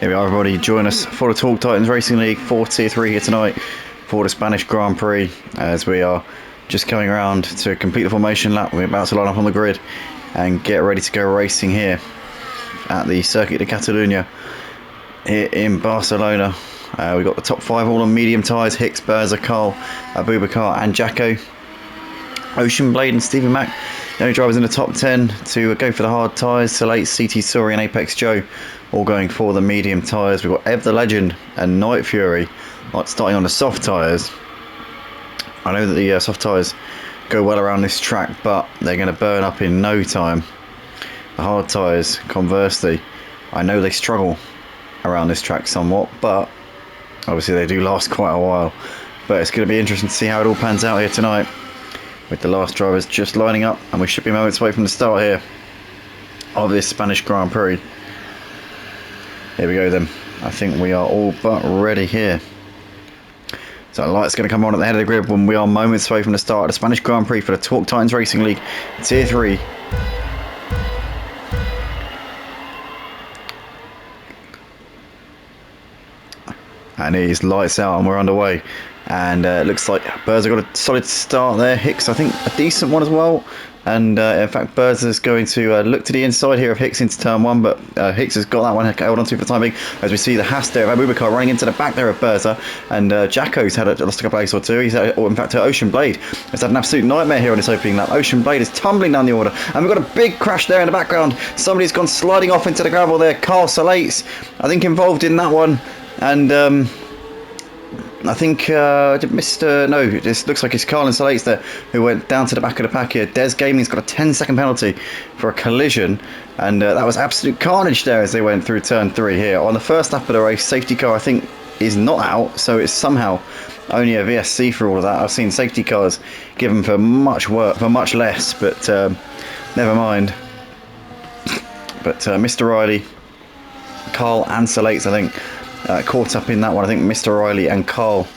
Here we are, everybody. Join us for the Talk Titans Racing League 4 Tier 3 here tonight for the Spanish Grand Prix, as we are just coming around to complete the formation lap. We're about to line up on the grid and get ready to go racing here at the Circuit de Catalunya here in Barcelona. We've got the top 5 all on medium tyres: Hicks, Berza, Carl, Abubakar and Jacko. Ocean Blade and Stevie Mack, the only drivers in the top 10 to go for the hard tyres. Salate, CT Sori and Apex Joe all going for the medium tyres. We've got Ev the Legend and Night Fury starting on the soft tyres. I know that the soft tyres go well around this track, but they're going to burn up in no time. The hard tyres, conversely, I know they struggle around this track somewhat, but obviously they do last quite a while. But it's going to be interesting to see how it all pans out here tonight, with the last drivers just lining up, and we should be moments away from the start here of this Spanish Grand Prix. Here we go then. I think we are all but ready here. So the light's going to come on at the head of the grid when we are moments away from the start of the Spanish Grand Prix for the Talk Titans Racing League Tier 3. And it is lights out and we're underway. And it looks like Berza got a solid start there. Hicks, I think, a decent one as well. And in fact, Berza's going to look to the inside here of Hicks into turn 1, but Hicks has got that one held on to for the time being, as we see the Haas there of Abubakar running into the back there of Berza. And Jacko's had lost a couple of aces or two. He's had, or in fact, Ocean Blade has had an absolute nightmare here on this opening lap. Ocean Blade is tumbling down the order, and we've got a big crash there in the background. Somebody's gone sliding off into the gravel there. Carl Salates, I think, involved in that one. And I think no, this looks like it's Carl and Salates there who went down to the back of the pack here. Des Gaming's got a 10-second penalty for a collision, and that was absolute carnage there as they went through turn 3 here. On the first lap of the race, safety car I think is not out, so it's somehow only a VSC for all of that. I've seen safety cars given for much work, for much less, but never mind. But Mr. Riley, Carl and Salates, I think, caught up in that one. I think Mr. Riley and Carl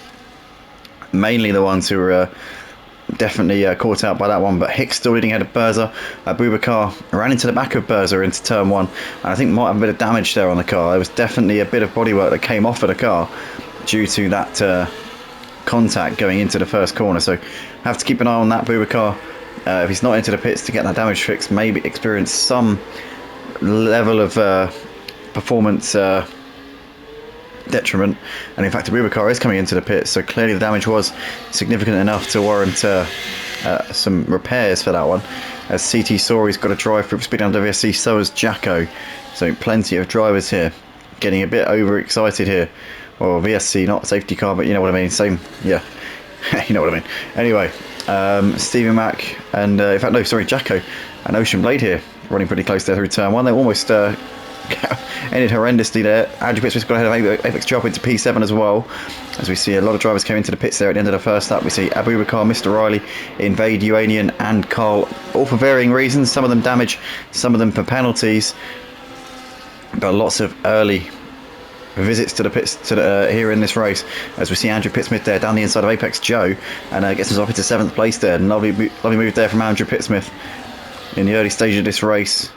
mainly the ones who were definitely caught out by that one, but Hicks still leading ahead of Berza. Abubakar ran into the back of Berza into turn 1, and I think might have a bit of damage there on the car. There was definitely a bit of bodywork that came off of the car due to that contact going into the first corner, so have to keep an eye on that. Abubakar, if he's not into the pits to get that damage fixed, maybe experience some level of performance detriment. And in fact, Abubakar is coming into the pits, so clearly the damage was significant enough to warrant some repairs for that one. As CT Sori's got a drive for speed under VSC, so has Jacko. So plenty of drivers here getting a bit overexcited here. Or VSC, not safety car, but you know what I mean. Same, yeah, you know what I mean. Anyway, Stevie Mack and in fact, no, sorry, Jacko and Ocean Blade here running pretty close there through turn 1. They almost ended horrendously there. Andrew Pittsmith's got ahead of Apex Joe into P7 as well, as we see a lot of drivers coming into the pits there at the end of the first lap. We see Abubakar, Mr. Riley, Invade, Uanian and Carl, all for varying reasons. Some of them damage, some of them for penalties, but lots of early visits to the pits here in this race, as we see Andrew Pittsmith there down the inside of Apex Joe, and gets himself into 7th place there. Lovely move there from Andrew Pittsmith in the early stage of this race.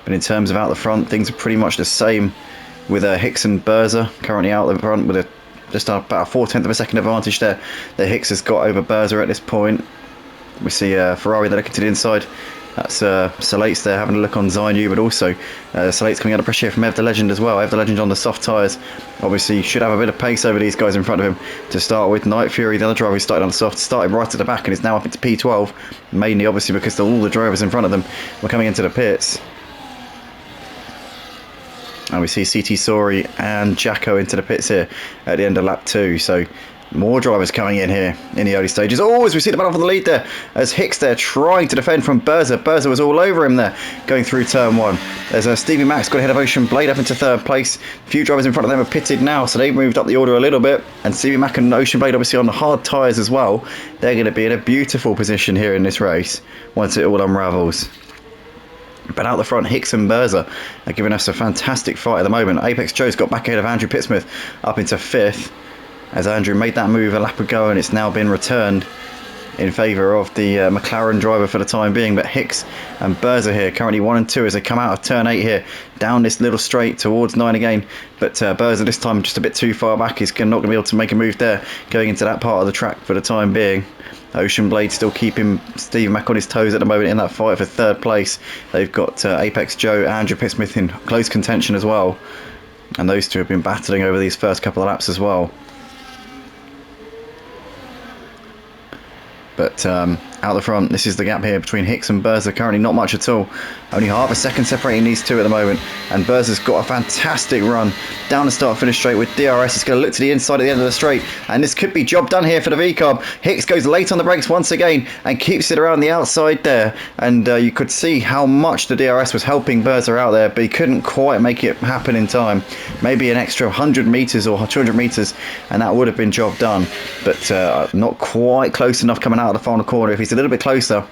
But in terms of out the front, things are pretty much the same, with Hicks and Berza currently out the front with just about a 4/10 of a second advantage there that Hicks has got over Berza at this point. We see Ferrari there looking to the inside. That's Salates there having a look on Zainu, but also Salates coming out of pressure here from Ev the Legend as well. Ev the Legend on the soft tyres, obviously should have a bit of pace over these guys in front of him to start with. Night Fury, the other driver who started on the soft, started right at the back and is now up into P12, mainly obviously because all the drivers in front of them were coming into the pits. And we see CT Sori and Jacko into the pits here at the end of lap 2. So more drivers coming in here in the early stages. Oh, as we see the battle for the lead there, as Hicks there trying to defend from Berza. Berza was all over him there going through turn 1. There's Stevie Max got ahead of Ocean Blade up into 3rd place. A few drivers in front of them are pitted now, so they've moved up the order a little bit. And Stevie Max and Ocean Blade obviously on the hard tyres as well. They're going to be in a beautiful position here in this race once it all unravels. But out the front, Hicks and Berza are giving us a fantastic fight at the moment. Apex Joe's got back ahead of Andrew Pittsmith up into 5th, as Andrew made that move a lap ago and it's now been returned in favour of the McLaren driver for the time being. But Hicks and Berza here currently 1 and 2 as they come out of turn 8 here, down this little straight towards 9 again. But Berza this time just a bit too far back. He's not going to be able to make a move there going into that part of the track for the time being. Ocean Blade still keeping Steve Mack on his toes at the moment in that fight for third place. They've got Apex Joe and Andrew Pittsmith in close contention as well. And those two have been battling over these first couple of laps as well. But out the front, this is the gap here between Hicks and Berza. Currently not much at all. Only half a second separating these two at the moment. And Berza's got a fantastic run down the start-finish straight with DRS. It's going to look to the inside at the end of the straight. And this could be job done here for the V-Carb. Hicks goes late on the brakes once again and keeps it around the outside there. And you could see how much the DRS was helping Berza out there, but he couldn't quite make it happen in time. Maybe an extra 100 metres or 200 metres and that would have been job done. But not quite close enough coming out of the final corner. If he's a little bit closer,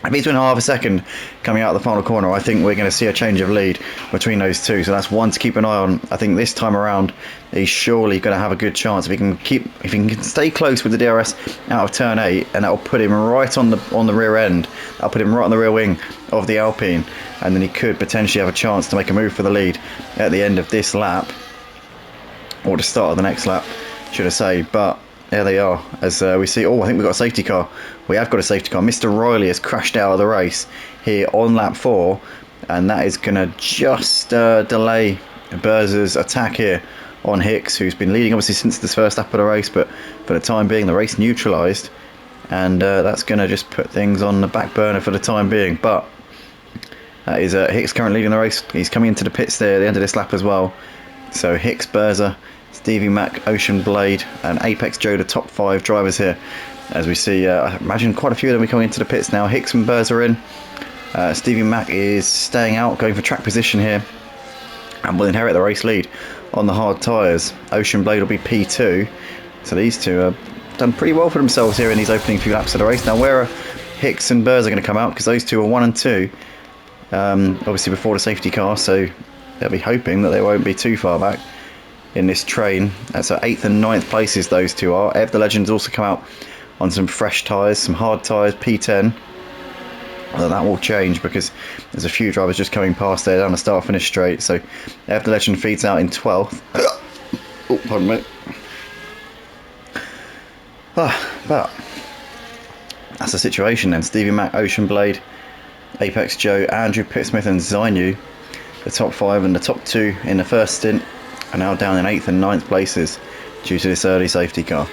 if he's within half a second coming out of the final corner, I think we're going to see a change of lead between those two. So that's one to keep an eye on. I think this time around he's surely going to have a good chance if he can stay close with the DRS out of turn 8, and that will put him right on the rear end. That'll put him right on the rear wing of the Alpine, and then he could potentially have a chance to make a move for the lead at the end of this lap, or the start of the next lap, should I say. But there they are, as we see. Oh, I think we've got a safety car. We have got a safety car. Mr. Riley has crashed out of the race here on lap 4, and that is going to just delay Berza's attack here on Hicks, who's been leading obviously since this first lap of the race, but for the time being the race neutralised, and that's going to just put things on the back burner for the time being. But that is Hicks currently leading the race. He's coming into the pits there at the end of this lap as well. So Hicks, Berza, Stevie Mack, Ocean Blade and Apex Joe, the top 5 drivers here. As we see, I imagine quite a few of them are coming into the pits now. Hicks and Berza are in. Stevie Mack is staying out, going for track position here, and will inherit the race lead on the hard tyres. Ocean Blade will be P2. So these two have done pretty well for themselves here in these opening few laps of the race. Now where are Hicks and Berza going to come out? Because those two are 1 and 2. Obviously before the safety car, so they'll be hoping that they won't be too far back in this train. So 8th and 9th places those two are. Ev the Legend's also come out on some fresh tyres, some hard tyres, P10. Although that will change because there's a few drivers just coming past there down the start finish straight. So Ev the Legend feeds out in 12th. Oh, pardon me. But that's the situation then. Stevie Mack, Ocean Blade, Apex Joe, Andrew Pittsmith and Zainu, the top 5 and the top 2 in the first stint, are now down in 8th and 9th places due to this early safety car.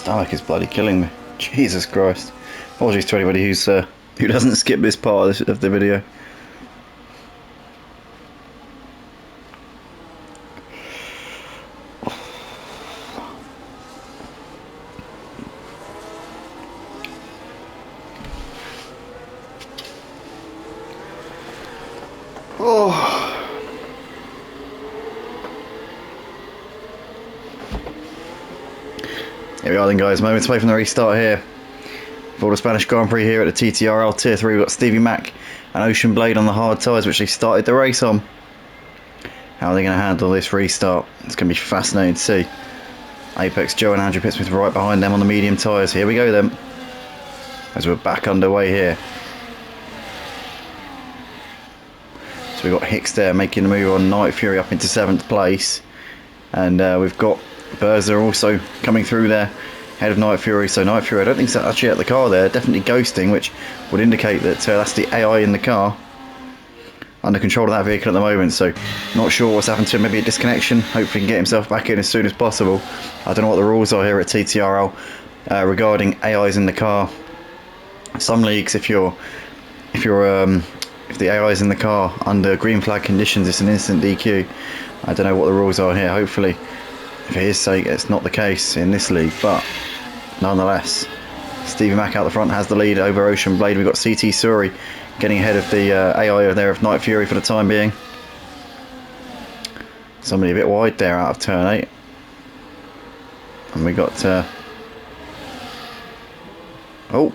stomach is bloody killing me. Jesus Christ. Apologies to anybody who doesn't skip this part of the video. Oh. Here we are then, guys, moments away from the restart here for the Spanish Grand Prix here at the TTRL Tier 3. We've got Stevie Mac and Ocean Blade on the hard tyres, which they started the race on. How are they going to handle this restart? It's going to be fascinating to see. Apex Joe and Andrew Pittsmith right behind them on the medium tyres. Here we go then, as we're back underway here. So we've got Hicks there making the move on Night Fury up into 7th place. And we've got Berza also coming through there, head of Night Fury. So Night Fury, I don't think it's actually at the car there, definitely ghosting, which would indicate that that's the AI in the car under control of that vehicle at the moment. So not sure what's happened to him, maybe a disconnection. Hopefully he can get himself back in as soon as possible. I don't know what the rules are here at TTRL regarding AIs in the car. Some leagues, if the AI is in the car under green flag conditions, it's an instant DQ. I don't know what the rules are here. Hopefully, for his sake, it's not the case in this league, but nonetheless, Stevie Mac out the front has the lead over Ocean Blade. We've got CT Suri getting ahead of the AI there of Night Fury for the time being. Somebody a bit wide there out of turn 8. And we got... oh!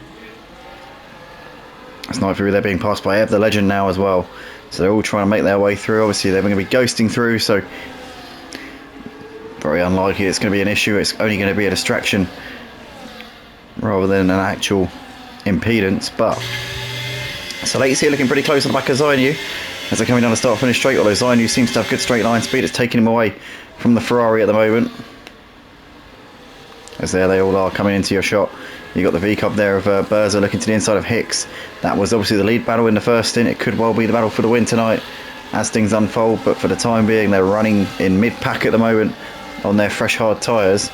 That's Night Fury there being passed by Ev, the legend now as well. So they're all trying to make their way through. Obviously they're going to be ghosting through, so very unlikely it's going to be an issue. It's only going to be a distraction rather than an actual impedance. But so Late's here looking pretty close on the back of Zainu as they're coming down the start finish straight, although Zainu seems to have good straight line speed. It's taking him away from the Ferrari at the moment, as there they all are coming into your shot. You got the V-Cup there of Berza looking to the inside of Hicks. That was obviously the lead battle in the first stint. It could well be the battle for the win tonight as things unfold, but for the time being they're running in mid-pack at the moment on their fresh hard tyres.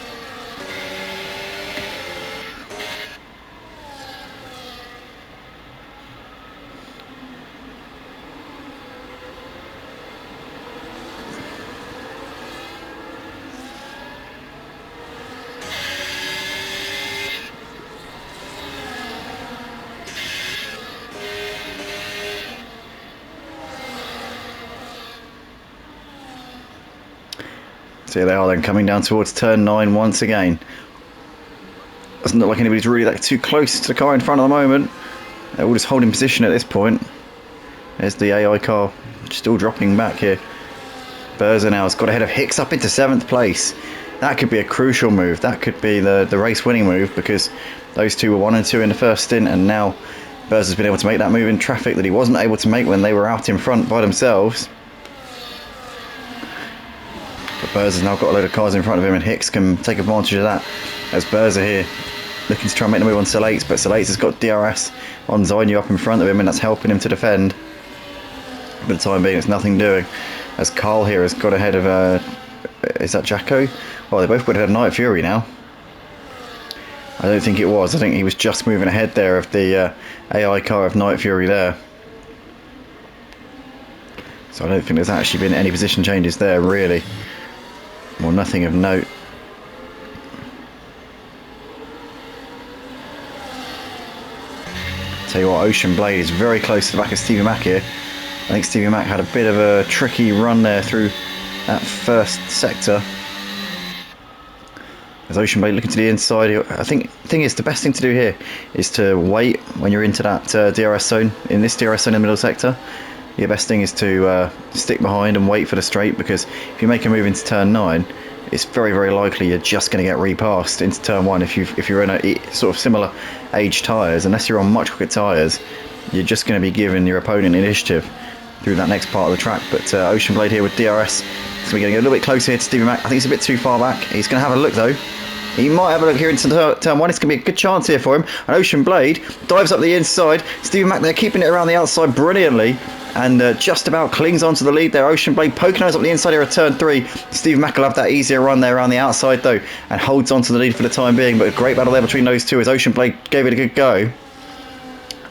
So here they are then coming down towards turn 9 once again. Doesn't look like anybody's really that too close to the car in front at the moment. They're all just holding position at this point. There's the AI car still dropping back here. Berza now has got ahead of Hicks up into 7th place. That could be a crucial move. That could be the race winning move, because those two were 1 and 2 in the first stint, and now Berza's been able to make that move in traffic that he wasn't able to make when they were out in front by themselves. But Berza's now got a load of cars in front of him, and Hicks can take advantage of that, as Berza here looking to try and make the move on Salates, but Salates has got DRS on Zainu up in front of him, and that's helping him to defend. For the time being, it's nothing doing, as Carl here has got ahead of is that Jacko? Oh, they both got ahead of Night Fury now. I don't think it was. I think he was just moving ahead there of the AI car of Night Fury there. So I don't think there's actually been any position changes there, really. Well, nothing of note. Tell you what, Ocean Blade is very close to the back of Stevie Mac here. I think Stevie Mac had a bit of a tricky run there through that first sector. As Ocean Blade looking to the inside, I think the thing is, the best thing to do here is to wait when you're into that DRS zone, in this DRS zone in the middle sector. Your best thing is to stick behind and wait for the straight, because if you make a move into turn 9, it's very, very likely you're just going to get repassed into turn 1 if you're in a sort of similar age tyres. Unless you're on much quicker tyres, you're just going to be giving your opponent initiative through that next part of the track. But Ocean Blade here with DRS, so we're getting a little bit closer here to Stevie Mac. I think he's a bit too far back. He's going to have a look though. He might have a look here into turn one. It's going to be a good chance here for him. An Ocean Blade dives up the inside. Stephen Mack there keeping it around the outside brilliantly. And just about clings onto the lead there. Ocean Blade poking us up the inside here at turn 3. Steve Mack will have that easier run there around the outside though, and holds on to the lead for the time being. But a great battle there between those two as Ocean Blade gave it a good go.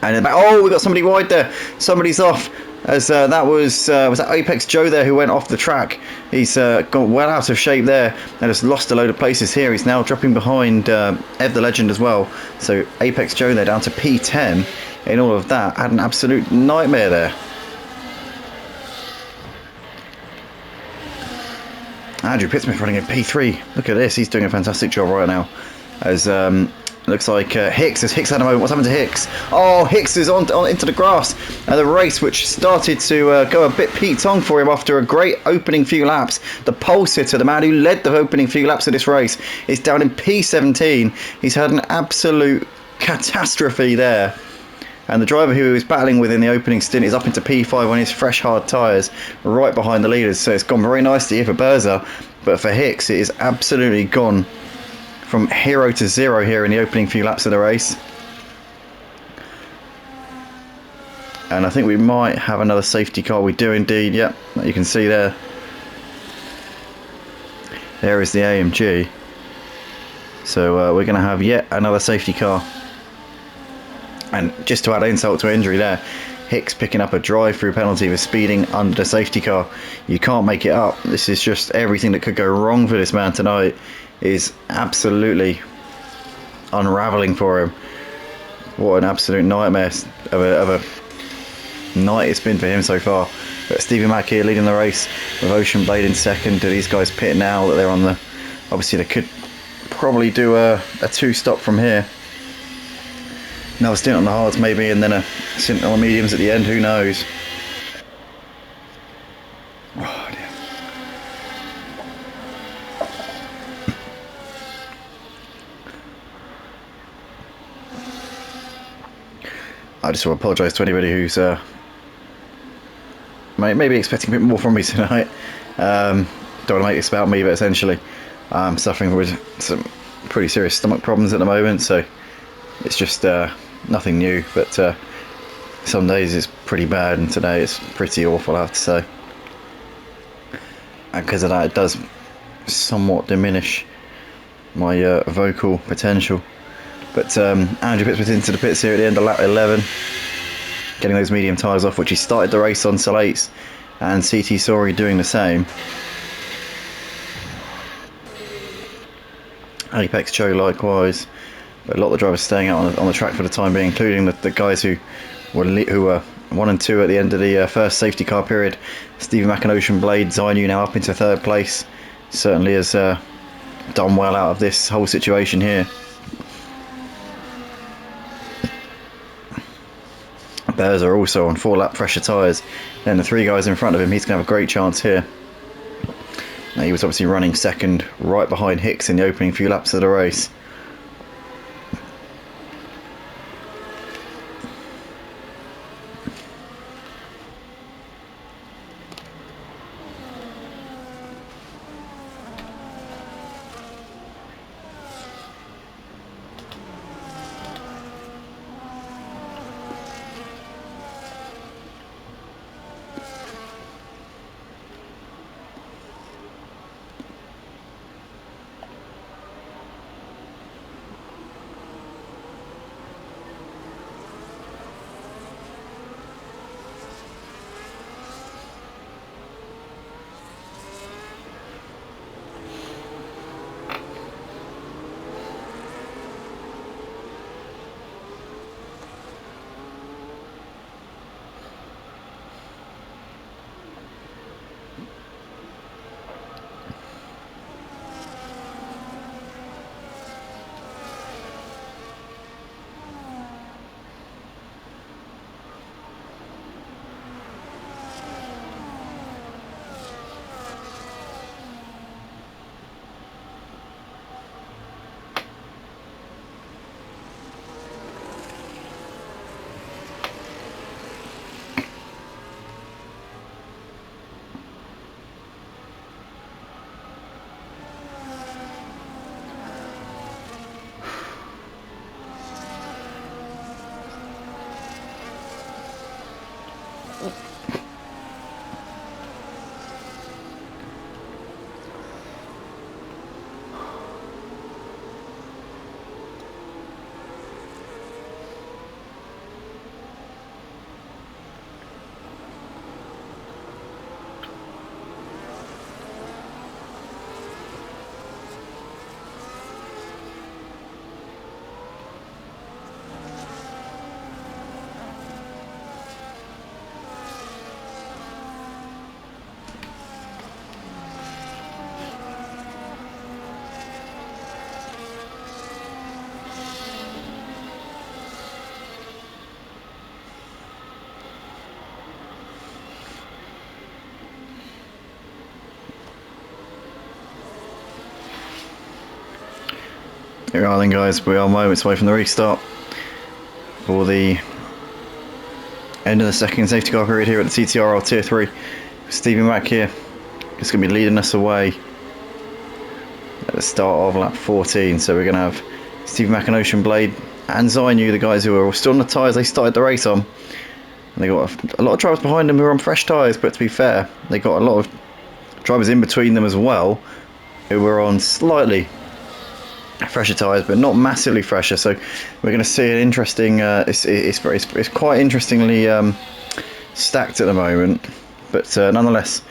And in the back, oh, we got somebody wide there. Somebody's off. As that was that Apex Joe there who went off the track. He's gone well out of shape there and has lost a load of places here. He's now dropping behind Ev the Legend as well. So Apex Joe there down to P10 in all of that. Had an absolute nightmare there. Andrew Pittsmith running in P3. Look at this, he's doing a fantastic job right now. As looks like Hicks had a moment. What's happened to Hicks? Oh, Hicks is on into the grass. And the race, which started to go a bit Pete Tong for him after a great opening few laps. The pulse hitter, the man who led the opening few laps of this race, is down in P17. He's had an absolute catastrophe there. And the driver who he was battling with in the opening stint is up into P5 on his fresh hard tyres, right behind the leaders. So it's gone very nicely here for Berza, but for Hicks it is absolutely gone from hero to zero here in the opening few laps of the race. And I think we might have another safety car. We do indeed, yep, you can see there. There is the AMG. So we're going to have yet another safety car. And just to add insult to injury there, Hicks picking up a drive-through penalty for speeding under the safety car. You can't make it up. This is just everything that could go wrong for this man tonight is absolutely unravelling for him. What an absolute nightmare of a night it's been for him so far. But Stevie Mack here leading the race with Ocean Blade in second. Do these guys pit now that they're on the... Obviously they could probably do a two-stop from here. Another stint on the hards maybe, and then a stint on the mediums at the end, who knows. Oh dear. I just want to apologise to anybody who's maybe expecting a bit more from me tonight. Don't want to make this about me, but essentially I'm suffering with some pretty serious stomach problems at the moment, so it's just nothing new, but some days it's pretty bad and today it's pretty awful, I have to say. And because of that it does somewhat diminish my vocal potential. But Andrew Pittsmith into the pits here at the end of lap 11, getting those medium tyres off, which he started the race on Salates, and CT Sori doing the same. Apex Joe likewise. But a lot of the drivers staying out on the track for the time being, including the guys who were 1 and 2 at the end of the first safety car period. Stevie Mack and Ocean Blade, Zainu now up into 3rd place. Certainly has done well out of this whole situation here. Bears are also on 4-lap pressure tyres. Then the 3 guys in front of him, he's going to have a great chance here. Now, he was obviously running second right behind Hicks in the opening few laps of the race. Here we are then, guys. We are moments away from the restart for the end of the second safety car period here at the TTRL Tier 3. Stevie Mack here is going to be leading us away at the start of lap 14. So we're going to have Stevie Mack and Ocean Blade and Zainu, the guys who are still on the tyres they started the race on. And they got a lot of drivers behind them who are on fresh tyres, but to be fair, they got a lot of drivers in between them as well who were on slightly fresher tyres, but not massively fresher. So we're going to see an interesting it's quite interestingly stacked at the moment, but nonetheless,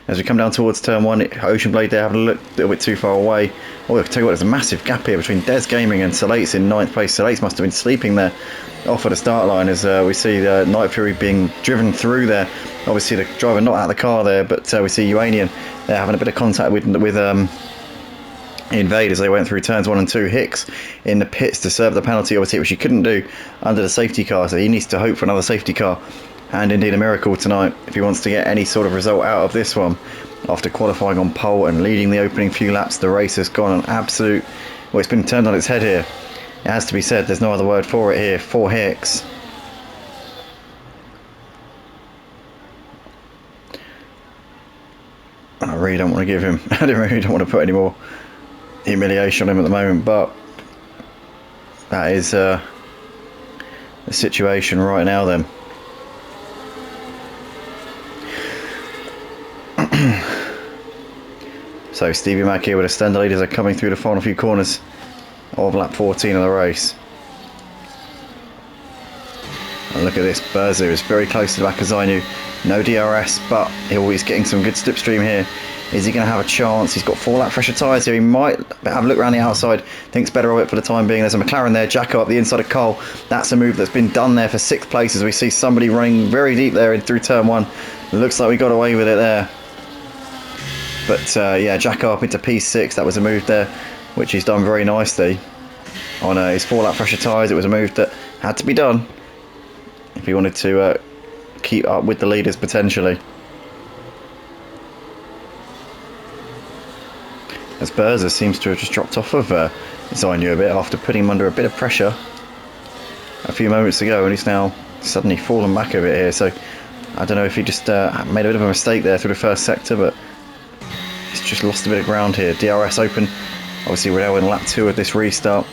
as we come down towards turn 1, Ocean Blade there having a look a little bit too far away. Oh, I can tell you what, there's a massive gap here between Des Gaming and Salate's in 9th place. Salate's must have been sleeping there off at the start line, as we see Night Fury being driven through there. Obviously the driver not out of the car there, but we see Uranian there having a bit of contact with Invade as they went through turns 1 and 2. Hicks in the pits to serve the penalty, obviously, which he couldn't do under the safety car, so he needs to hope for another safety car and indeed a miracle tonight if he wants to get any sort of result out of this one. After qualifying on pole and leading the opening few laps, the race has gone an absolute, well, it's been turned on its head here. It has to be said, there's no other word for it here, for Hicks. I really don't want to give him, I really don't want to put any more humiliation on him at the moment, but that is the situation right now then. So Stevie Mack here with a stand lead as they're coming through the final few corners of lap 14 of the race. And look at this, Berzu is very close to the back of Zainu. No DRS, but he's getting some good slipstream here. Is he going to have a chance? He's got 4 lap fresher tyres here. He might have a look around the outside. Thinks better of it for the time being. There's a McLaren there. Jacko up the inside of Cole. That's a move that's been done there for 6th place, as we see somebody running very deep there through turn 1. Looks like we got away with it there. But yeah, Jacko up into P6. That was a move there, which he's done very nicely. On his 4 lap fresher tyres, it was a move that had to be done if he wanted to keep up with the leaders potentially. As Berza seems to have just dropped off of Zainu a bit after putting him under a bit of pressure a few moments ago, and he's now suddenly fallen back a bit here. So I don't know if he just made a bit of a mistake there through the first sector, but he's just lost a bit of ground here. DRS open. Obviously we're now in lap 2 of this restart.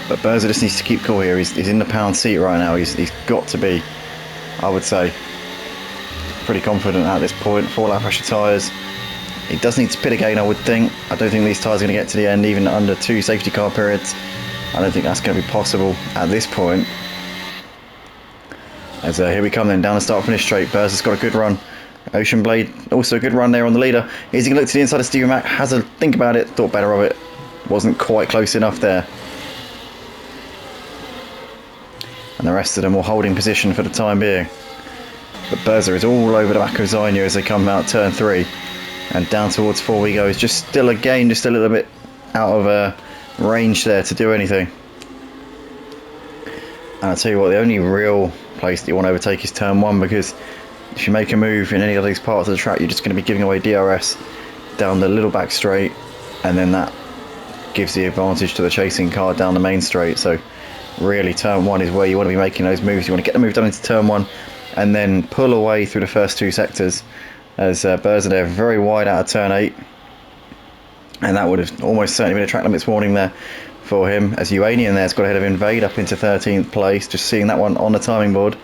But Berza just needs to keep cool here. He's in the pound seat right now. He's got to be, I would say, pretty confident at this point. 4 lap pressure tyres. He does need to pit again, I would think. I don't think these tyres are going to get to the end even under 2 safety car periods. I don't think that's going to be possible at this point. As here we come then, down the start finish straight. Berza's got a good run. Ocean Blade also a good run there on the leader. Is he going to look to the inside of Stevie Mack? Has a think about it, thought better of it. Wasn't quite close enough there. And the rest of them will hold in position for the time being. But Berza is all over the back of Zainu as they come out turn 3. And down towards 4 we go. He's just still, again, just a little bit out of range there to do anything. And I'll tell you what, the only real place that you want to overtake is turn 1, because if you make a move in any of these parts of the track, you're just going to be giving away DRS down the little back straight, and then that gives the advantage to the chasing car down the main straight. So really turn 1 is where you want to be making those moves. You want to get the move done into turn 1 and then pull away through the first 2 sectors, as Berza there very wide out of turn 8, and that would have almost certainly been a track limits warning there for him, as Uanian there's got ahead of Invade up into 13th place. Just seeing that one on the timing board.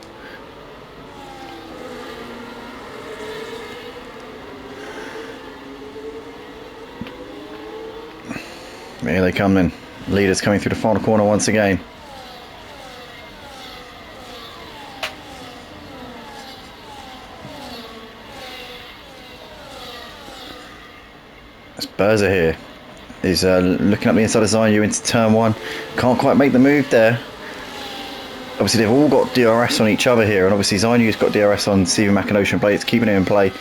Here they come then. Leaders coming through the final corner once again. It's Berza here. He's looking up the inside of Zainu into turn 1. Can't quite make the move there. Obviously they've all got DRS on each other here, and obviously Zainu's got DRS on Stevie Mac and Ocean Blade. It's keeping him in play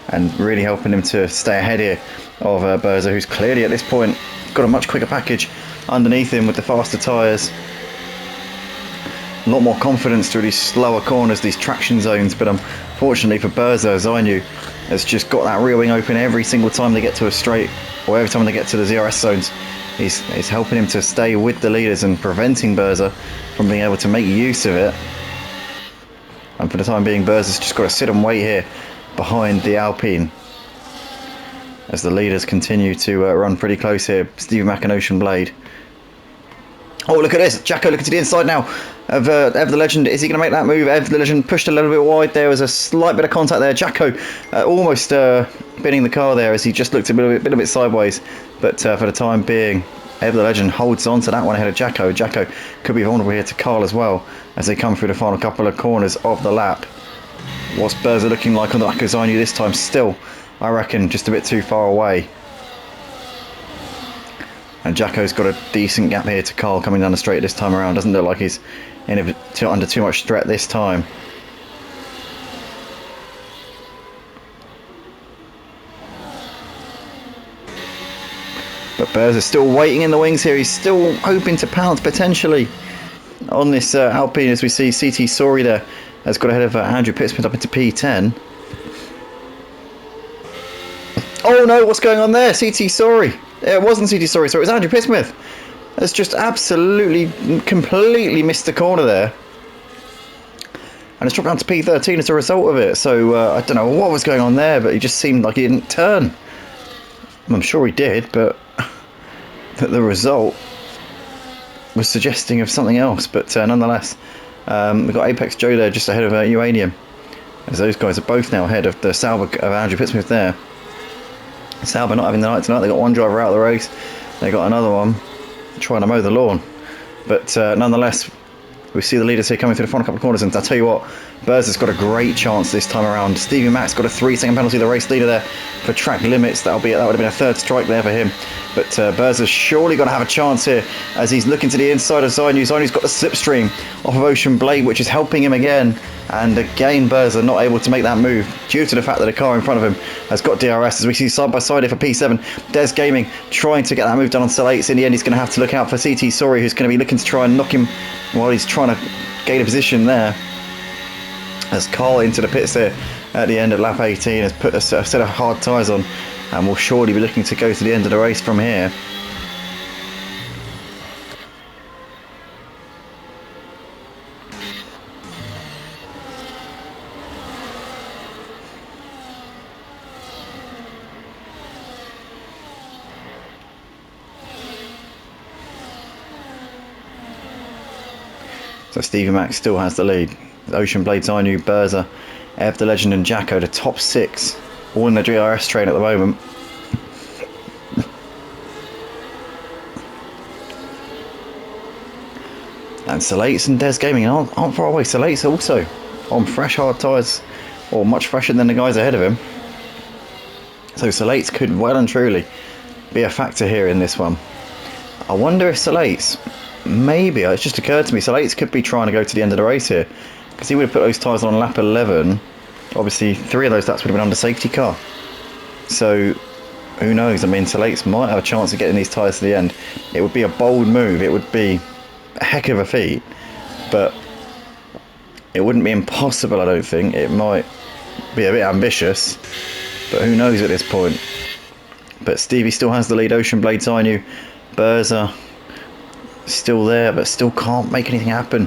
and really helping him to stay ahead here of Berza, who's clearly at this point got a much quicker package underneath him with the faster tyres. A lot more confidence through these slower corners, these traction zones, but unfortunately for Berza, Zainu has just got that rear wing open every single time they get to a straight, or every time they get to the DRS zones. He's helping him to stay with the leaders and preventing Berza from being able to make use of it. And for the time being, Berza's just got to sit and wait here behind the Alpine as the leaders continue to run pretty close here. Stevie Mac and Ocean Blade. Oh, look at this. Jacko looking to the inside now of Ev the Legend. Is he going to make that move? Ev the Legend pushed a little bit wide. There was a slight bit of contact there. Jacko almost binning the car there as he just looked a bit sideways. But for the time being, Ev the Legend holds on to that one ahead of Jacko. Jacko could be vulnerable here to Carl as well as they come through the final couple of corners of the lap. What's Berza looking like on the back of Zainu this time? Still, I reckon, just a bit too far away. And Jacko's got a decent gap here to Carl coming down the straight this time around. Doesn't look like he's under too much threat this time. But Berza's still waiting in the wings here. He's still hoping to pounce potentially on this Alpine, as we see CT Sori there has got ahead of Andrew Pittsmith up into P10. Oh no, what's going on there? CT Sori. It wasn't CT Sori, so it was Andrew Pittsmith. Has just absolutely, completely missed the corner there. And it's dropped down to P13 as a result of it. So I don't know what was going on there, but he just seemed like he didn't turn. I'm sure he did, but the result was suggesting of something else. But nonetheless, we've got Apex Joe there just ahead of Uranium, as those guys are both now ahead of the Sauber of Andrew Pittsmith there. Sauber not having the night tonight. They got one driver out of the race. They got another one trying to mow the lawn. But nonetheless, we see the leaders here coming through the final couple of corners, and I'll tell you what, Berza's got a great chance this time around. Stevie Mack's got a 3-second penalty, the race leader there for track limits. That would have been a third strike there for him. But Berza's surely got to have a chance here as he's looking to the inside of Zainu. Zainu's got the slipstream off of Ocean Blade, which is helping him again. And again, Berza not able to make that move due to the fact that the car in front of him has got DRS. As we see side by side here for P7, Des Gaming trying to get that move done on Cell8. In the end, he's going to have to look out for CT Sori, who's going to be looking to try and knock him while he's trying to gain a position there. As Carl into the pits there at the end of lap 18 has put a set of hard tyres on and will surely be looking to go to the end of the race from here. So Stevie Mack still has the lead. Ocean Blade, Zainu, Berza, Ev the Legend and Jacko, the top 6, all in the DRS train at the moment. And Cell8 and Des Gaming aren't far away. Cell8's also on fresh hard tyres, or much fresher than the guys ahead of him. So Cell8 could well and truly be a factor here in this one. I wonder if Cell8's, maybe, it's just occurred to me, Cell8 could be trying to go to the end of the race here, because he would have put those tyres on lap 11. Obviously 3 of those laps would have been under safety car, so who knows. I mean, Cell8 might have a chance of getting these tyres to the end. It would be a bold move, it would be a heck of a feat, but it wouldn't be impossible. I don't think it might be a bit ambitious, but who knows at this point. But Stevie still has the lead. Ocean Blade, Zainu, Berza still there, but still can't make anything happen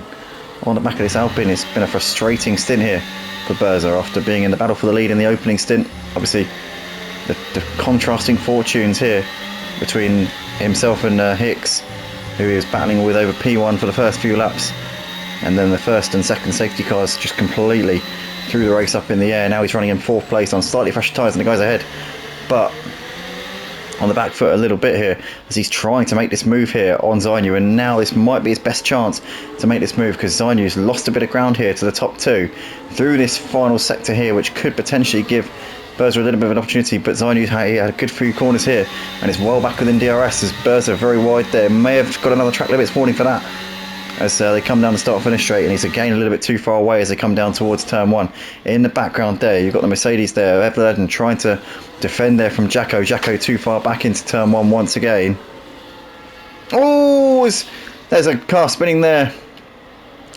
on the back of this Alpine. It's been a frustrating stint here for Berza after being in the battle for the lead in the opening stint. Obviously the contrasting fortunes here between himself and Hicks, who he was battling with over P1 for the first few laps. And then the first and second safety cars just completely threw the race up in the air. Now he's running in 4th place on slightly fresher tyres than the guys ahead. But on the back foot a little bit here as he's trying to make this move here on Zainu, and now this might be his best chance to make this move because Zainu's lost a bit of ground here to the top 2 through this final sector here, which could potentially give Berza a little bit of an opportunity, but Zainu had a good few corners here and it's well back within DRS as Berza very wide there. May have got another track limits warning for that as they come down the start finish straight, and he's again a little bit too far away as they come down towards turn 1. In the background there you've got the Mercedes there, R11 trying to defend there from Jacko. Jacko too far back into turn 1 once again. Oh, there's a car spinning there.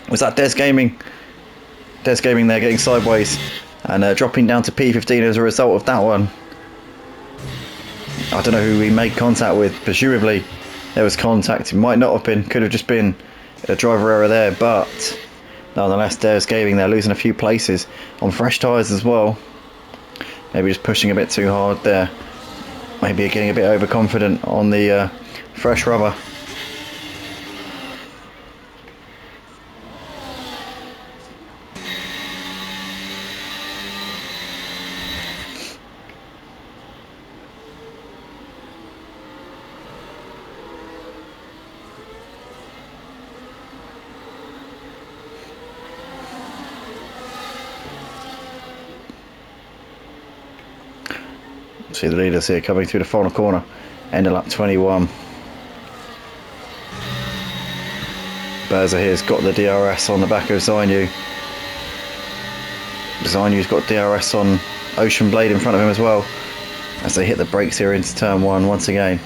Was that Des Gaming? Des Gaming there getting sideways and dropping down to P15 as a result of that one. I don't know who he made contact with. Presumably there was contact. It might not have been, could have just been a driver error there, but nonetheless Des Gaming there losing a few places on fresh tyres as well. Maybe just pushing a bit too hard there. Maybe getting a bit overconfident on the fresh rubber. See the leaders here coming through the final corner, end of lap 21. Berza here's got the DRS on the back of Zainu. Zainu's got DRS on Ocean Blade in front of him as well as they hit the brakes here into turn 1 once again.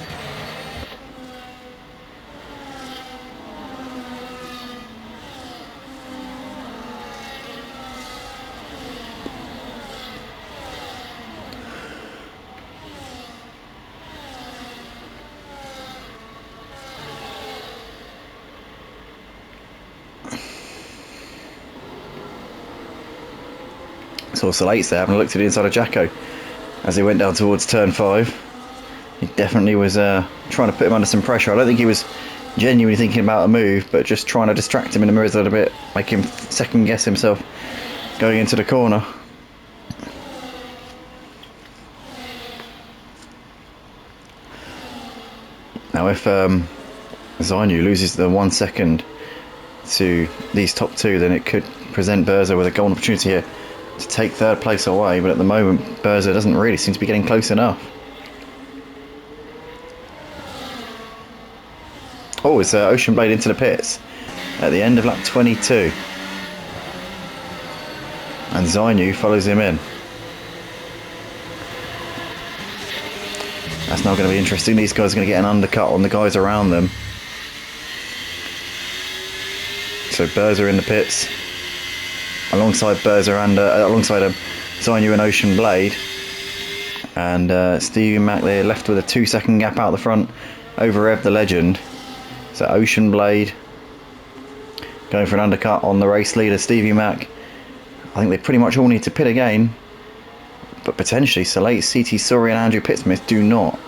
Saw Salates there having a look to the inside of Jacko as he went down towards turn 5. He definitely was trying to put him under some pressure. I don't think he was genuinely thinking about a move, but just trying to distract him in the mirrors a little bit, make him second guess himself going into the corner. Now if Zainu loses the 1 second to these top 2, then it could present Berza with a golden opportunity here to take 3rd place away, but at the moment Berza doesn't really seem to be getting close enough. Oh, it's Ocean Blade into the pits at the end of lap 22, and Zainu follows him in. That's now going to be interesting. These guys are going to get an undercut on the guys around them. So Berza in the pits alongside Berza and alongside Zainu and Ocean Blade, and Stevie Mac there left with a 2-second gap out the front over Ev the Legend. So Ocean Blade going for an undercut on the race leader Stevie Mac. I think they pretty much all need to pit again, but potentially Salate, CT Sori and Andrew Pittsmith do not.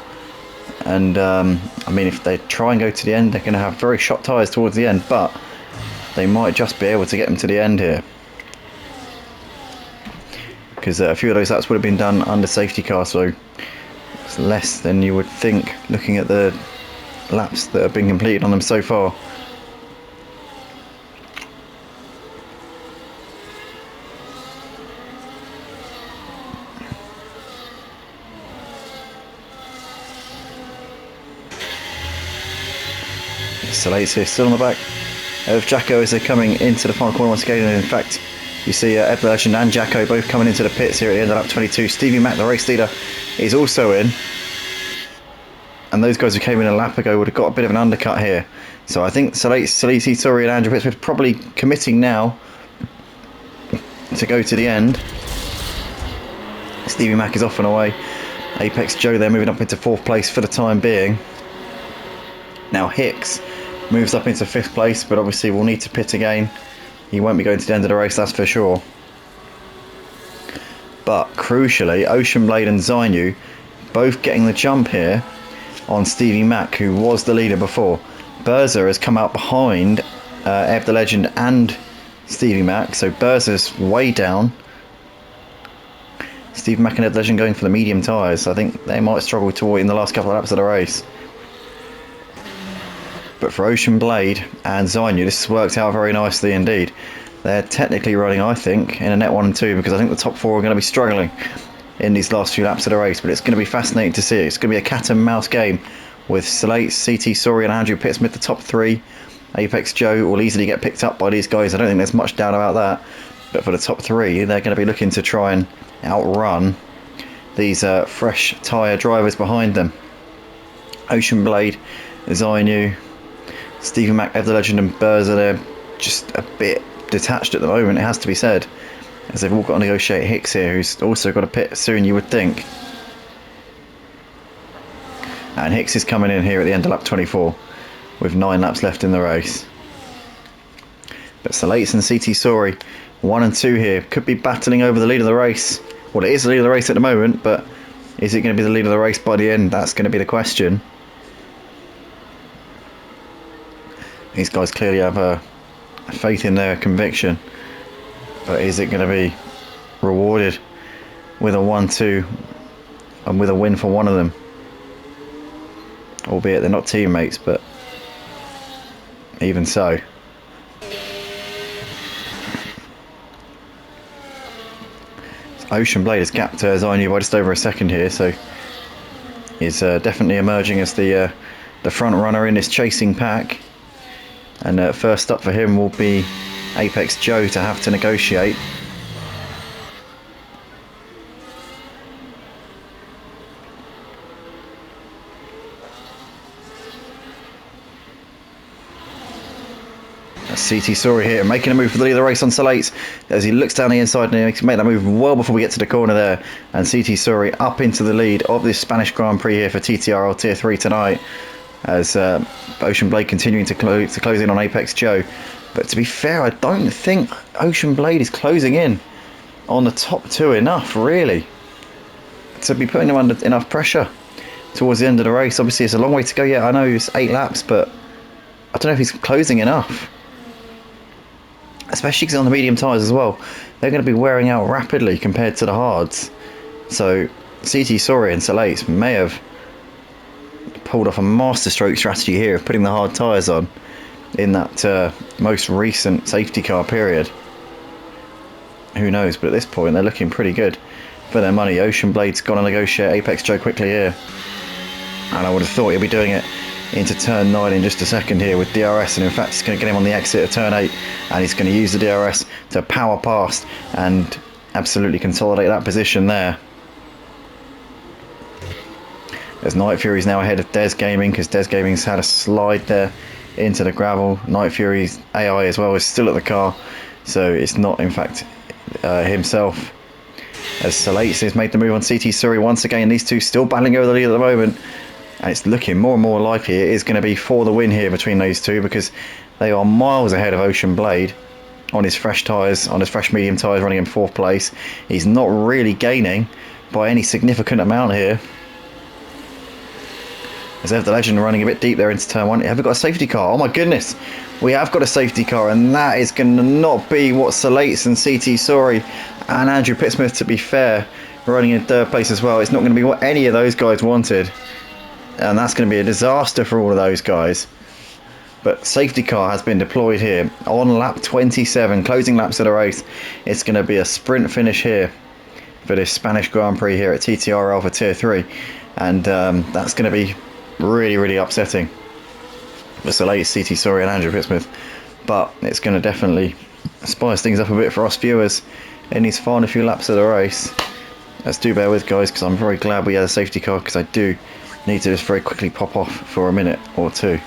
And I mean, if they try and go to the end, they're going to have very shot tyres towards the end, but they might just be able to get them to the end here, because a few of those laps would have been done under safety car, so it's less than you would think looking at the laps that have been completed on them so far. Salate's here still on the back of Jacko as they're coming into the final corner once again, and in fact you see Ed Legend and Jacko both coming into the pits here at the end of lap 22. Stevie Mac, the race leader, is also in, and those guys who came in a lap ago would have got a bit of an undercut here. So I think Salisi, Tori and Andrew Pittsmith probably committing now to go to the end. Stevie Mac is off and away. Apex Joe there moving up into 4th place for the time being. Now Hicks moves up into 5th place, but obviously will need to pit again. He won't be going to the end of the race, that's for sure. But crucially, Ocean Blade and Zainu both getting the jump here on Stevie Mac, who was the leader before. Berza has come out behind Ev the Legend and Stevie Mac, so Berza's way down. Stevie Mac and Ev the Legend going for the medium tyres. I think they might struggle to in the last couple of laps of the race. But for Ocean Blade and Zainu, this has worked out very nicely indeed. They're technically running, I think, in a net 1 and 2, because I think the top 4 are going to be struggling in these last few laps of the race. But it's going to be fascinating to see. It's going to be a cat and mouse game with Salate, CT Sori and Andrew Pittsmith, the top 3. Apex Joe will easily get picked up by these guys. I don't think there's much doubt about that. But for the top 3, they're going to be looking to try and outrun these fresh tyre drivers behind them. Ocean Blade, Zainu, Stevie Mac, Ev the Legend and Berza, they're just a bit detached at the moment, it has to be said, as they've all got to negotiate Hicks here, who's also got a pit soon, you would think. And Hicks is coming in here at the end of lap 24 with 9 laps left in the race. But Salates and CT Sori, 1 and 2 here, could be battling over the lead of the race. Well, it is the lead of the race at the moment, but is it going to be the lead of the race by the end? That's going to be the question. These guys clearly have faith in their conviction, but is it going to be rewarded with a 1-2 and with a win for one of them? Albeit they're not teammates, but even so. Ocean Blade has gapped Zainu by just over a second here, so he's definitely emerging as the front runner in this chasing pack. And first up for him will be Apex Joe to have to negotiate. CT Sori here, making a move for the lead of the race on Salates as he looks down the inside and he can make that move well before we get to the corner there. And CT Sori up into the lead of this Spanish Grand Prix here for TTRL Tier 3 tonight, as Ocean Blade continuing to close in on Apex Joe. But to be fair, I don't think Ocean Blade is closing in on the top 2 enough, really, to be putting him under enough pressure towards the end of the race. Obviously, it's a long way to go yet. I know it's 8 laps, but I don't know if he's closing enough. Especially because on the medium tyres as well, they're going to be wearing out rapidly compared to the hards. So CT Sori and Salates may have pulled off a masterstroke strategy here of putting the hard tyres on in that most recent safety car period. Who knows, but at this point they're looking pretty good for their money. Ocean Blade's gone to negotiate Apex Joe quickly here, and I would have thought he'll be doing it into turn 9 in just a second here with DRS, and in fact he's going to get him on the exit of turn 8, and he's going to use the DRS to power past and absolutely consolidate that position there. As Night Fury's now ahead of Des Gaming, because Des Gaming's had a slide there into the gravel. Night Fury's AI as well is still at the car, so it's not in fact himself. As Salates has made the move on CT Suri once again, these two still battling over the lead at the moment. And it's looking more and more likely it is going to be for the win here between those two, because they are miles ahead of Ocean Blade on his fresh tyres, on his fresh medium tyres, running in 4th place. He's not really gaining by any significant amount here. As Ev the Legend running a bit deep there into turn 1. Have we got a safety car? Oh my goodness, we have got a safety car, and that is going to not be what Salates and CT Sori and Andrew Pittsmith, to be fair, running in 3rd place as well. It's not going to be what any of those guys wanted. And that's going to be a disaster for all of those guys. But safety car has been deployed here on lap 27, closing laps of the race. It's going to be a sprint finish here for this Spanish Grand Prix here at TTRL for Tier 3. And that's going to be really, really upsetting for Salates, CT Sori and Andrew Pittsmith. But it's going to definitely spice things up a bit for us viewers in these final few laps of the race. Let's do bear with, guys, because I'm very glad we had a safety car, because I do need to just very quickly pop off for a minute or two.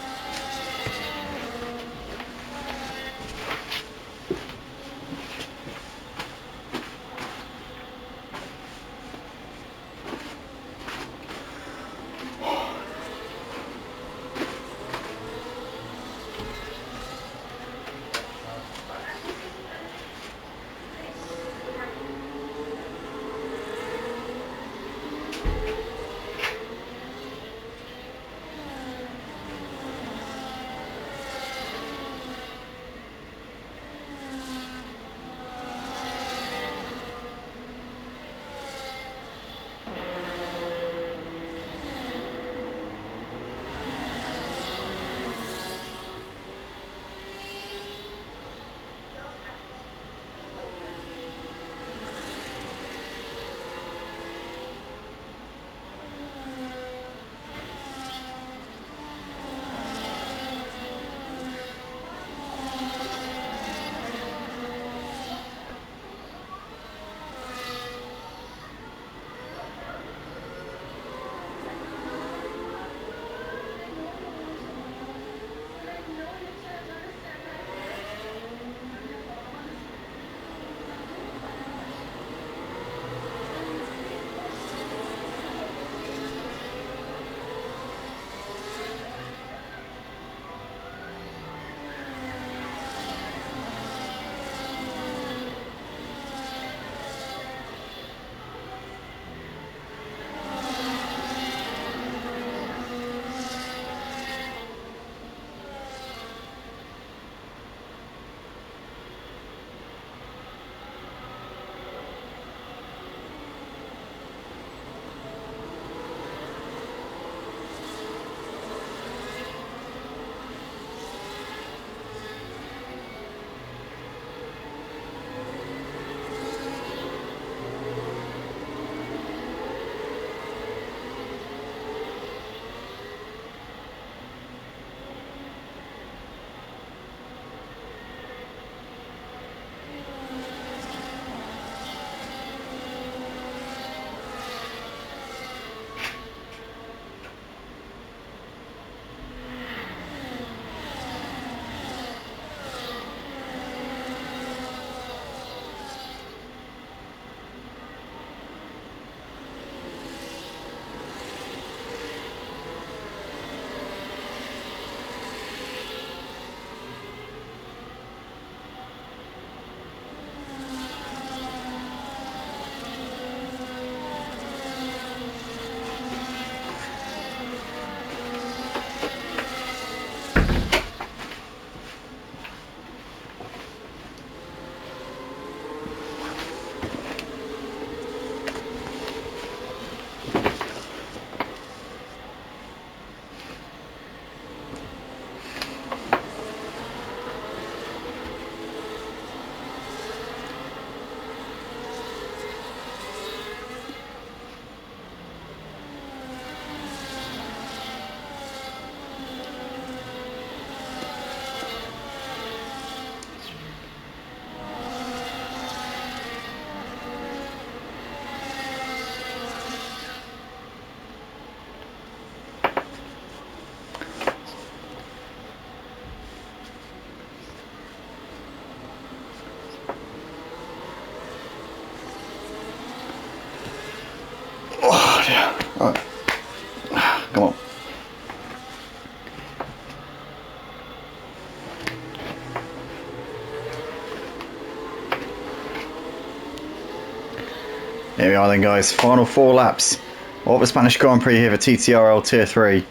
Here we are then, guys. Final 4 laps of the Spanish Grand Prix here for TTRL Tier 3.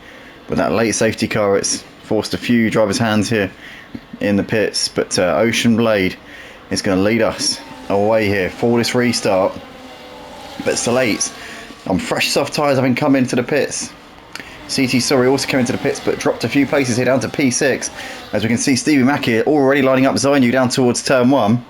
With that late safety car, it's forced a few drivers' hands here in the pits. But Ocean Blade is going to lead us away here for this restart. But Salates, on fresh soft tyres, having come into the pits. CT Sorry also came into the pits, but dropped a few places here down to P6. As we can see, Stevie Mack here already lining up Zainu down towards turn 1.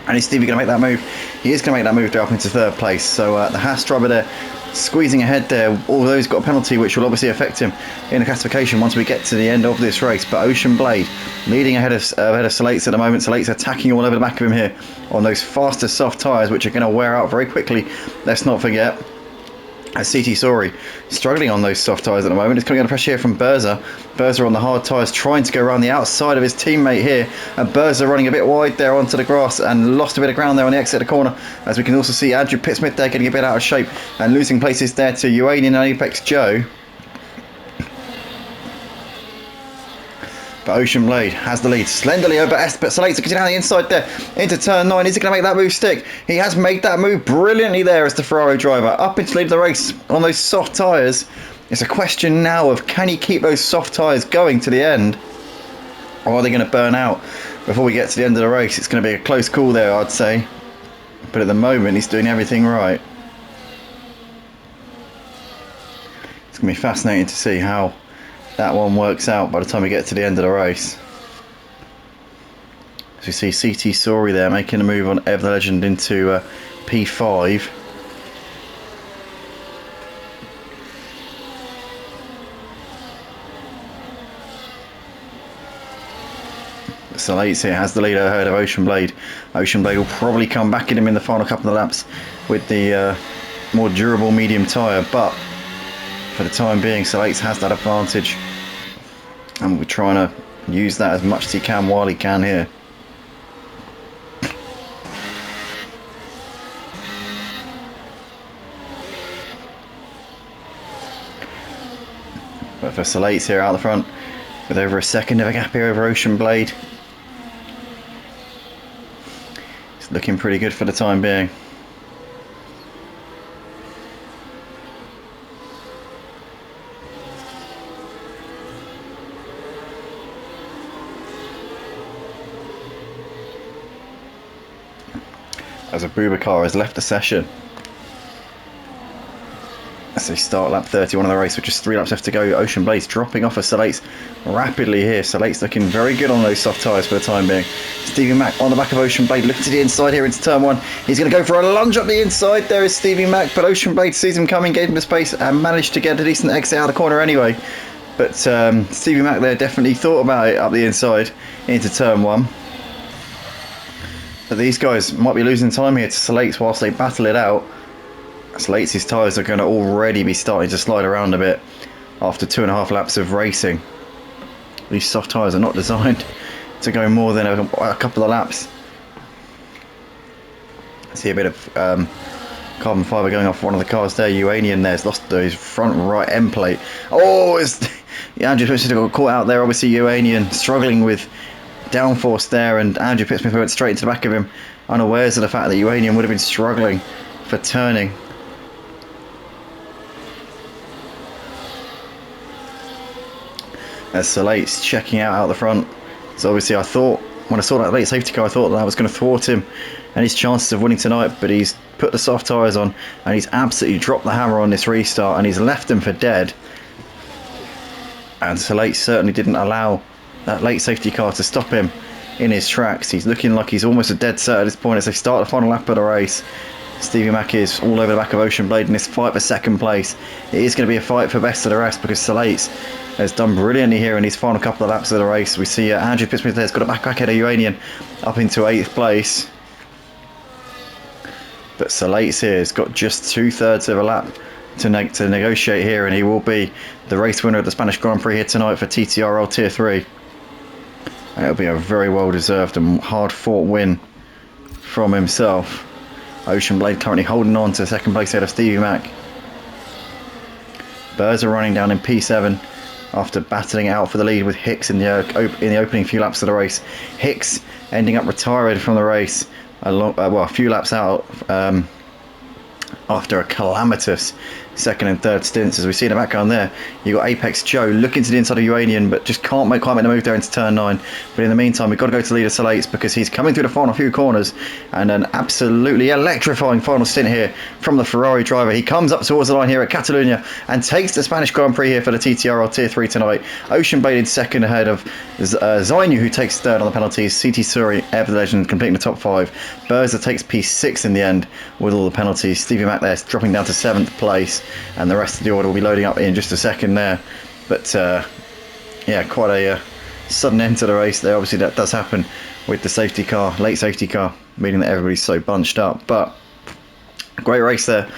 And is Stevie going to make that move? He is going to make that move up into 3rd place. So the Haas driver there squeezing ahead there, although he's got a penalty which will obviously affect him in the classification once we get to the end of this race. But Ocean Blade leading ahead of Salates at the moment. Salates attacking all over the back of him here on those faster soft tyres, which are going to wear out very quickly. Let's not forget. As CT Sorry struggling on those soft tyres at the moment. It's coming under pressure here from Berza. Berza on the hard tyres trying to go around the outside of his teammate here. And Berza running a bit wide there onto the grass and lost a bit of ground there on the exit of the corner. As we can also see Andrew Pittsmith there getting a bit out of shape and losing places there to Uanian and Apex Joe. But Ocean Blade has the lead slenderly over Esper. Salates getting down the inside there into turn 9. Is he going to make that move stick? He has made that move brilliantly there as the Ferrari driver up into the lead of the race on those soft tyres. It's a question now of can he keep those soft tyres going to the end, or are they going to burn out before we get to the end of the race? It's going to be a close call there, I'd say. But at the moment he's doing everything right. It's going to be fascinating to see how that one works out by the time we get to the end of the race. As we see CT Sorry there making a move on Ever the Legend into P5. Salates here has the lead ahead of Ocean Blade. Ocean Blade will probably come back at him in the final couple of laps with the more durable medium tyre, but for the time being Salates has that advantage, and we're trying to use that as much as he can while he can here. But for Salates here out the front with over a second of a gap here over Ocean Blade, it's looking pretty good for the time being. As Abubakar has left the session. As they start lap 31 of the race with just 3 laps left to go. Ocean Blade's dropping off of Salates rapidly here. Salates looking very good on those soft tyres for the time being. Stevie Mack on the back of Ocean Blade, looking to the inside here into turn 1. He's going to go for a lunge up the inside. There is Stevie Mack, but Ocean Blade sees him coming, gave him the space and managed to get a decent exit out of the corner anyway. But Stevie Mack there definitely thought about it up the inside into turn 1. But these guys might be losing time here to Salates whilst they battle it out. Salates' tyres are going to already be starting to slide around a bit after 2.5 laps of racing. These soft tyres are not designed to go more than a couple of laps. I see a bit of carbon fibre going off one of the cars there. Uanian there's lost his front right end plate. Oh, Andrew Pittsmith got caught out there. Obviously Uanian struggling with downforce there, and Andrew Pittsmith went straight into the back of him, unawares of the fact that Uanian would have been struggling for turning. As Salates checking out the front. So obviously I thought, when I saw that late safety car, I thought that was going to thwart him and his chances of winning tonight, but he's put the soft tyres on and he's absolutely dropped the hammer on this restart and he's left them for dead. And Salates certainly didn't allow that late safety car to stop him in his tracks. He's looking like he's almost a dead cert at this point as they start the final lap of the race. Stevie Mack is all over the back of Ocean Blade in this fight for second place. It is going to be a fight for best of the rest because Salates has done brilliantly here in his final couple of laps of the race. We see Andrew Pittsmith there's got a back ahead of Uanian up into 8th place. But Salates here has got just 2/3 of a lap to negotiate here, and he will be the race winner of the Spanish Grand Prix here tonight for TTRL Tier 3. And it'll be a very well deserved and hard fought win from himself. Ocean Blade currently holding on to second place ahead of Stevie Mack. Birds are running down in P7 after battling it out for the lead with Hicks in the opening few laps of the race. Hicks ending up retired from the race a few laps out after a calamitous second and third stints. As we see in the background there, you've got Apex Joe looking to the inside of Uranian, but just can't quite make the move there into turn 9. But in the meantime, we've got to go to leader Salates because he's coming through the final few corners, and an absolutely electrifying final stint here from the Ferrari driver. He comes up towards the line here at Catalunya and takes the Spanish Grand Prix here for the TTRL Tier 3 tonight. Ocean Blade in second ahead of Zainu, who takes third on the penalties. CT Suri, Air for the Legend, completing the top 5. Berza takes P6 in the end with all the penalties. Stevie Mac there dropping down to 7th place, and the rest of the order will be loading up in just a second there. But yeah, quite a sudden end to the race there. Obviously that does happen with the safety car, late safety car, meaning that everybody's so bunched up. But great race there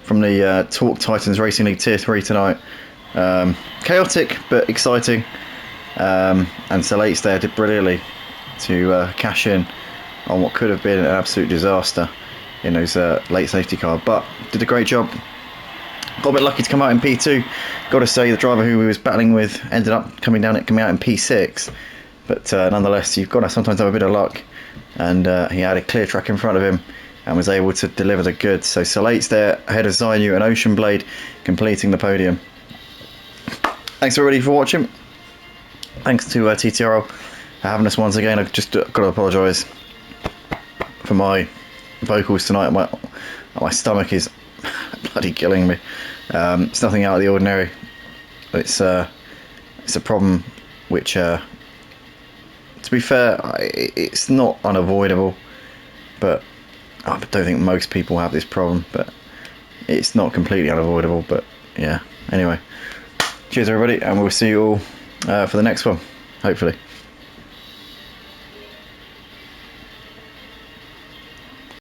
from the Torque Titans Racing League Tier 3 tonight. Chaotic but exciting, and Salates there did brilliantly to cash in on what could have been an absolute disaster in those late safety car, but did a great job. Got a bit lucky to come out in P2. Got to say, the driver who he was battling with ended up coming out in P6, but nonetheless, you've got to sometimes have a bit of luck, and he had a clear track in front of him and was able to deliver the goods. So Salates there ahead of Zainu and Ocean Blade completing the podium. Thanks everybody for watching. Thanks to TTRL for having us once again. I've just got to apologise for my vocals tonight. My stomach is bloody killing me. It's nothing out of the ordinary. It's a problem which, to be fair, it's not unavoidable, but I don't think most people have this problem. But it's not completely unavoidable. But yeah. Anyway, cheers everybody, and we'll see you all for the next one, hopefully.